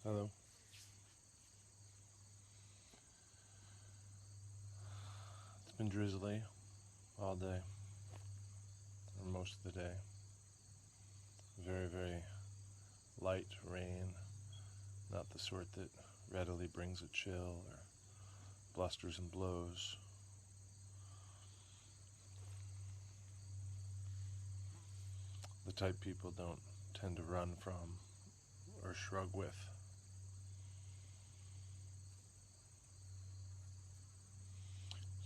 Hello. It's been drizzly all day, or most of the day. Very, very light rain, not the sort that readily brings a chill or blusters and blows. The type people don't tend to run from or shrug with.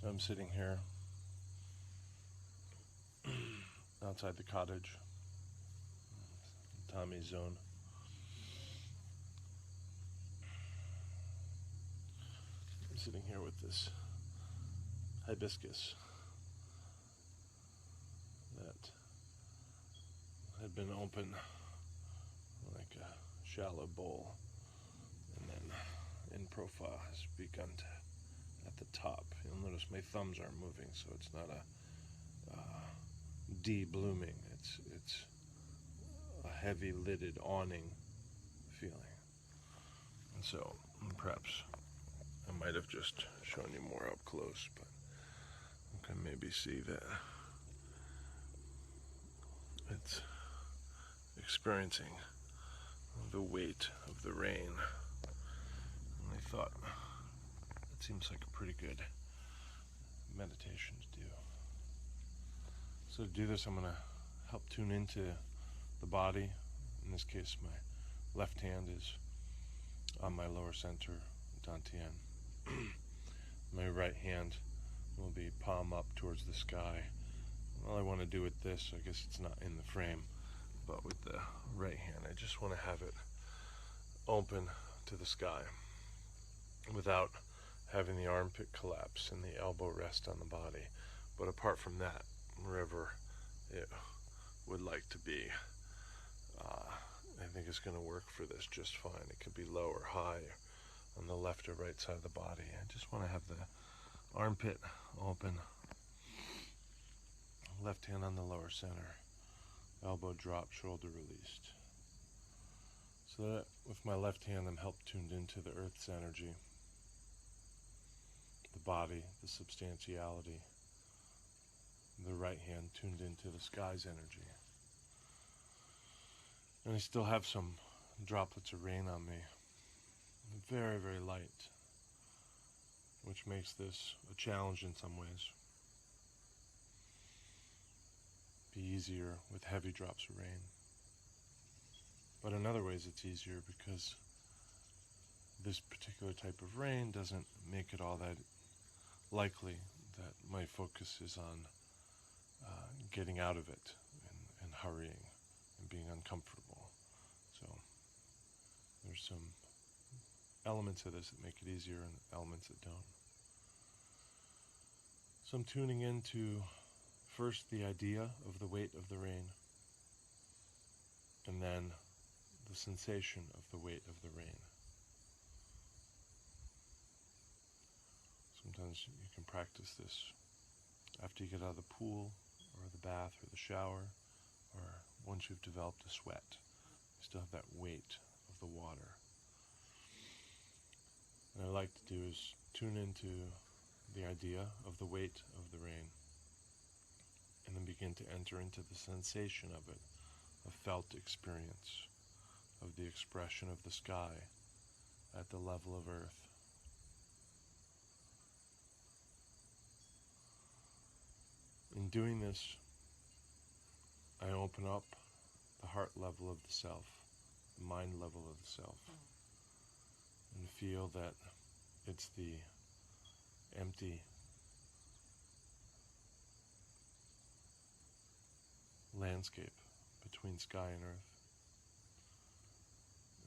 So I'm sitting here outside the cottage, Tommy's zone. I'm sitting here with this hibiscus that had been open like a shallow bowl, and then in profile has begun to, at the top, you'll notice my thumbs aren't moving, so it's not a de-blooming, it's a heavy lidded awning feeling. And so perhaps I might have just shown you more up close, but you can maybe see that it's experiencing the weight of the rain. And I thought it seems like a pretty good meditation to do. So to do this, I'm going to help tune into the body. In this case, my left hand is on my lower center, dantian. My right hand will be palm up towards the sky. All I want to do with this, I guess it's not in the frame, but with the right hand, I just want to have it open to the sky without having the armpit collapse and the elbow rest on the body. But apart from that, wherever it would like to be, I think it's going to work for this just fine. It could be low or high on the left or right side of the body. I just want to have the armpit open, left hand on the lower center, elbow dropped, shoulder released. So that with my left hand, I'm helped tuned into the earth's energy, the body, the substantiality. The right hand tuned into the sky's energy. And I still have some droplets of rain on me. Very, very light, which makes this a challenge in some ways. Be easier with heavy drops of rain. But in other ways it's easier because this particular type of rain doesn't make it all that likely that my focus is on getting out of it and hurrying and being uncomfortable. So there's some elements of this that make it easier and elements that don't. So I'm tuning into first the idea of the weight of the rain, and then the sensation of the weight of the rain. Sometimes you can practice this after you get out of the pool or the bath or the shower, or once you've developed a sweat. You still have that weight of the water. What I like to do is tune into the idea of the weight of the rain, and then begin to enter into the sensation of it, a felt experience of the expression of the sky at the level of earth. In doing this, I open up the heart level of the self, the mind level of the self, and feel that it's the empty landscape between sky and earth.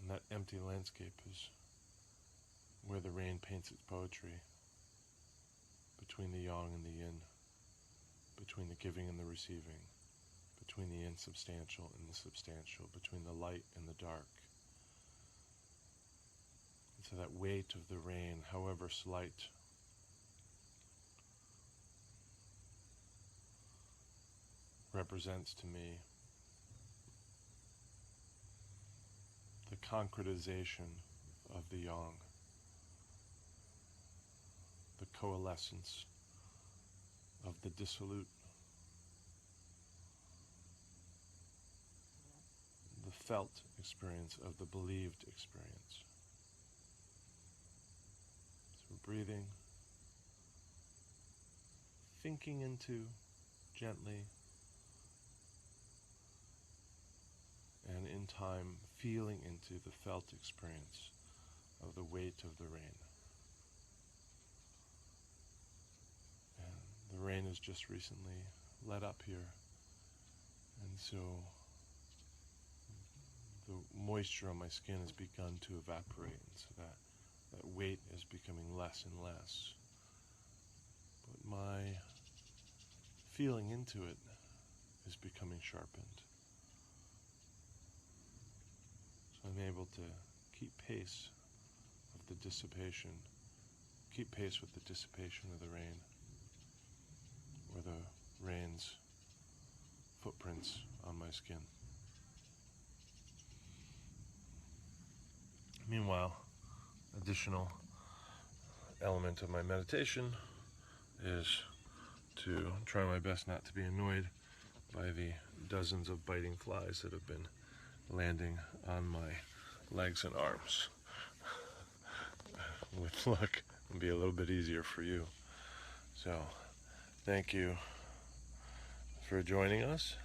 And that empty landscape is where the rain paints its poetry, between the yang and the yin, between the giving and the receiving, between the insubstantial and the substantial, between the light and the dark. And so that weight of the rain, however slight, represents to me the concretization of the yang, the coalescence of the dissolute, the felt experience of the believed experience. So we're breathing, thinking into gently, and in time feeling into the felt experience of the weight of the rain. And the rain has just recently let up here, and so the moisture on my skin has begun to evaporate, and so that weight is becoming less and less. But my feeling into it is becoming sharpened. So I'm able to keep pace of the dissipation, keep pace with the dissipation of the rain, or the rain's footprints on my skin. Meanwhile, additional element of my meditation is to try my best not to be annoyed by the dozens of biting flies that have been landing on my legs and arms. With luck, it'll be a little bit easier for you. So, thank you for joining us.